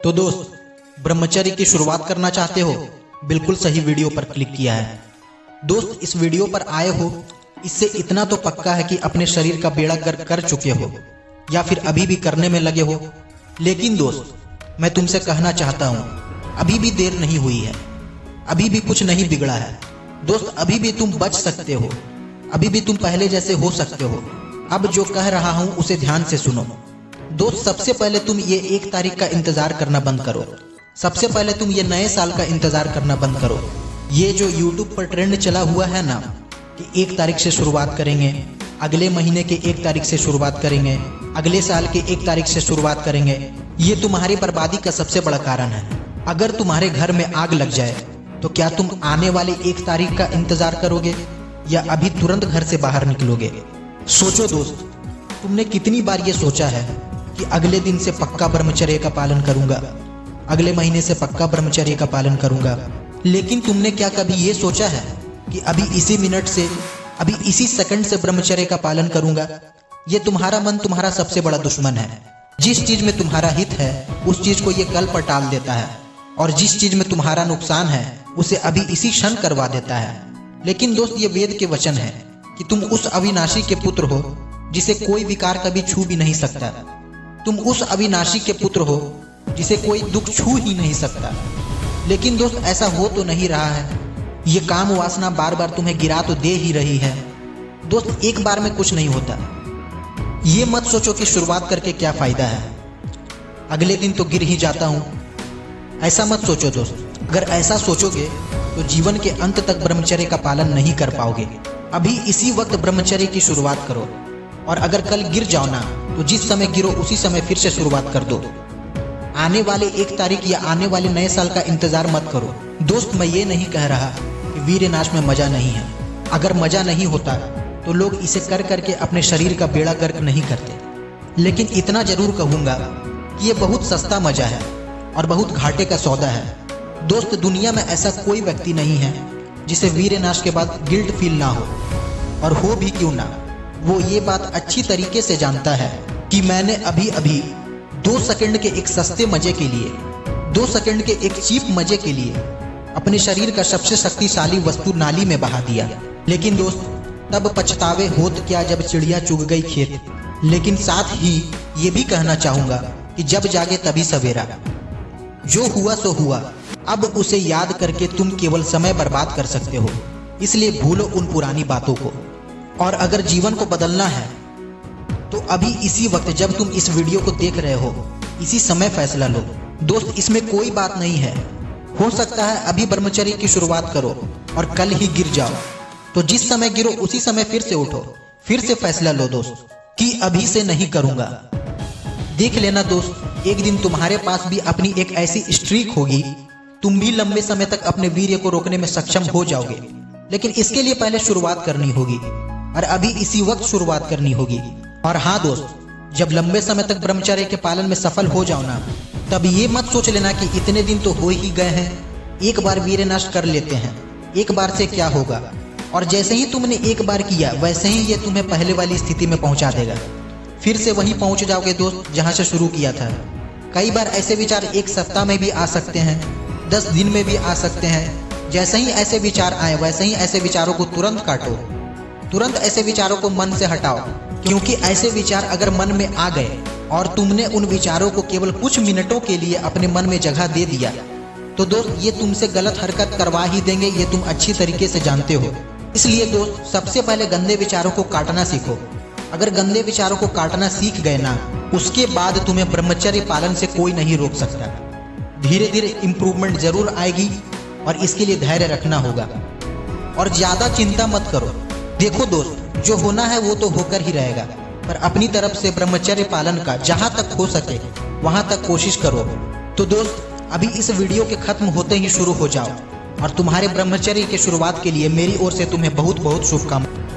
तो दोस्त, ब्रह्मचर्य की शुरुआत करना चाहते हो? बिल्कुल सही वीडियो पर क्लिक किया है। दोस्त, इस वीडियो पर आए हो इससे इतना तो पक्का है कि अपने शरीर का बेड़ा गर्क कर चुके हो या फिर अभी भी करने में लगे हो। लेकिन दोस्त, मैं तुमसे कहना चाहता हूँ, अभी भी देर नहीं हुई है, अभी भी कुछ नहीं बिगड़ा है। दोस्त, अभी भी तुम बच सकते हो, अभी भी तुम पहले जैसे हो सकते हो। अब जो कह रहा हूँ उसे ध्यान से सुनो। दोस्त, सबसे पहले तुम ये 1 तारीख का इंतजार करना बंद करो। सबसे पहले तुम ये नए साल का इंतजार करना बंद करो। ये जो YouTube पर ट्रेंड चला हुआ है ना कि 1 तारीख से शुरुआत करेंगे, अगले महीने के 1 तारीख से शुरुआत करेंगे, अगले साल के 1 तारीख से शुरुआत करेंगे, ये तुम्हारी बर्बादी का सबसे बड़ा कारण है। अगर तुम्हारे घर में आग लग जाए तो क्या तुम आने वाले 1 तारीख का इंतजार करोगे या अभी तुरंत घर से बाहर निकलोगे? सोचो दोस्त, तुमने कितनी बार ये सोचा है कि अगले दिन से पक्का ब्रह्मचर्य का पालन करूंगा, अगले महीने से पक्का ब्रह्मचर्य का पालन करूंगा। लेकिन तुमने क्या कभी ये सोचा है कि अभी इसी मिनट से, अभी इसी सेकंड से ब्रह्मचर्य का पालन करूंगा? ये तुम्हारा मन तुम्हारा सबसे बड़ा दुश्मन है। जिस चीज में तुम्हारा हित है उस चीज को ये कल पर टाल देता है, और जिस चीज में तुम्हारा नुकसान है उसे अभी इसी क्षण करवा देता है। लेकिन दोस्त, ये वेद के वचन है कि तुम उस अविनाशी के पुत्र हो जिसे कोई विकार कभी छू भी नहीं सकता। तुम उस अविनाशी के पुत्र हो जिसे कोई दुख छू ही नहीं सकता। लेकिन दोस्त, ऐसा हो तो नहीं रहा है। ये काम वासना बार बार तुम्हें गिरा तो दे ही रही है। दोस्त, एक बार में कुछ नहीं होता। ये मत सोचो कि शुरुआत करके क्या फायदा है, अगले दिन तो गिर ही जाता हूं। ऐसा मत सोचो दोस्त। अगर ऐसा सोचोगे तो जीवन के अंत तक ब्रह्मचर्य का पालन नहीं कर पाओगे। अभी इसी वक्त ब्रह्मचर्य की शुरुआत करो, और अगर कल गिर जाओ ना तो जिस समय गिरो उसी समय फिर से शुरुआत कर दो। आने वाले 1 तारीख या आने वाले नए साल का इंतजार मत करो। दोस्त, मैं ये नहीं कह रहा कि वीरनाश में मजा नहीं है। अगर मजा नहीं होता तो लोग इसे कर करके अपने शरीर का बेड़ा गर्क नहीं करते। लेकिन इतना जरूर कहूंगा कि ये बहुत सस्ता मजा है और बहुत घाटे का सौदा है। दोस्त, दुनिया में ऐसा कोई व्यक्ति नहीं है जिसे वीरनाश के बाद गिल्ट फील ना हो, और हो भी क्यों ना, वो ये बात अच्छी तरीके से जानता है कि मैंने अभी अभी 2 सेकंड के एक सस्ते मजे के लिए, 2 सेकंड के एक चीप मजे के लिए अपने शरीर का सबसे शक्तिशाली वस्तु नाली में बहा दिया। लेकिन दोस्त, तब पछतावे होत क्या जब चिड़िया चुग गई खेत। लेकिन साथ ही ये भी कहना चाहूंगा कि जब जागे तभी सवेरा। जो हुआ सो हुआ, अब उसे याद करके तुम केवल समय बर्बाद कर सकते हो। इसलिए भूलो उन पुरानी बातों को, और अगर जीवन को बदलना है तो अभी इसी वक्त जब तुम इस वीडियो को देख रहे हो इसी समय फैसला लो। दोस्त, इसमें कोई बात नहीं है। हो सकता है अभी ब्रह्मचर्य की शुरुआत करो और कल ही गिर जाओ, तो जिस समय गिरो उसी समय फिर से उठो, फिर से फैसला लो दोस्त कि अभी से नहीं करूंगा। देख लेना दोस्त, एक दिन तुम्हारे पास भी अपनी एक ऐसी स्ट्रीक होगी, तुम भी लंबे समय तक अपने वीर्य को रोकने में सक्षम हो जाओगे। लेकिन इसके लिए पहले शुरुआत करनी होगी, और अभी इसी वक्त शुरुआत करनी होगी। और हाँ दोस्त, जब लंबे समय तक ब्रह्मचर्य के पालन में सफल हो जाओ ना, तब ये मत सोच लेना कि इतने दिन तो हो ही गए हैं, एक बार वीरनाश कर लेते हैं, एक बार से क्या होगा। और जैसे ही तुमने एक बार किया वैसे ही ये तुम्हें पहले वाली स्थिति में पहुंचा देगा। फिर से वहीं पहुंच जाओगे दोस्त जहां से शुरू किया था। कई बार ऐसे विचार 1 सप्ताह में भी आ सकते हैं, 10 दिन में भी आ सकते हैं। जैसे ही ऐसे विचार आए वैसे ही ऐसे विचारों को तुरंत काटो, तुरंत ऐसे विचारों को मन से हटाओ। क्योंकि ऐसे विचार अगर मन में आ गए और तुमने उन विचारों को केवल कुछ मिनटों के लिए अपने मन में जगह दे दिया, तो दोस्त ये तुमसे गलत हरकत करवा ही देंगे, ये तुम अच्छी तरीके से जानते हो। इसलिए दोस्त, सबसे पहले गंदे विचारों को काटना सीखो। अगर गंदे विचारों को काटना सीख गए ना, उसके बाद तुम्हें ब्रह्मचर्य पालन से कोई नहीं रोक सकता। धीरे धीरे इंप्रूवमेंट जरूर आएगी, और इसके लिए धैर्य रखना होगा। और ज्यादा चिंता मत करो। देखो दोस्त, जो होना है वो तो होकर ही रहेगा, पर अपनी तरफ से ब्रह्मचर्य पालन का जहां तक हो सके वहां तक कोशिश करो। तो दोस्त, अभी इस वीडियो के खत्म होते ही शुरू हो जाओ, और तुम्हारे ब्रह्मचर्य की शुरुआत के लिए मेरी ओर से तुम्हें बहुत बहुत शुभकामनाएं।